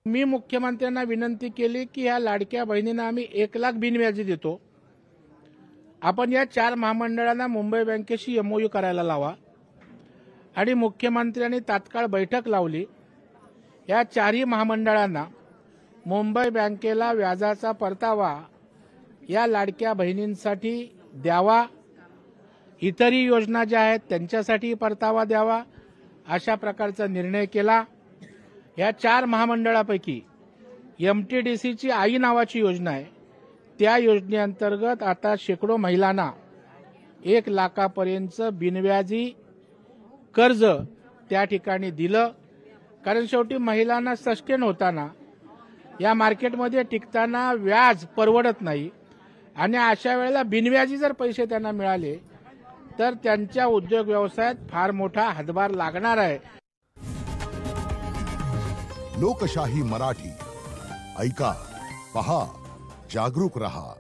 मी मुख्यमंत्र्यांना विनंती केली की या लाडक्या बहिणींना आम्ही 1 लाख बिनव्याजी देतो. आपण या 4 महामंडळांना मुंबई बँकेशी MOU करायला लावा आणि मुख्यमंत्र्यांनी तात्काळ बैठक लावली. या 4ही महामंडळांना मुंबई बँकेला व्याजाचा परतावा या लाडक्या बहिणींसाठी द्यावा, इतरही योजना ज्या आहेत त्यांच्यासाठी परतावा द्यावा, अशा प्रकारचा निर्णय केला. या 4 महामंडळापैकी MTDCची आई नावाची योजना आहे, त्या योजनेअंतर्गत आता शेकडो महिलांना 1 लाखापर्यंत बिनव्याजी कर्ज त्या ठिकाणी दिलं. कारण शेवटी महिलांना सस्टेन होताना या मार्केटमध्ये टिकताना व्याज परवडत नाही आणि अशा वेळेला बिनव्याजी जर पैसे त्यांना मिळाले तर त्यांच्या उद्योग व्यवसायात फार मोठा हातभार लागणार आहे. लोकशाही मराठी ऐका, पहा, जागरूक रहा.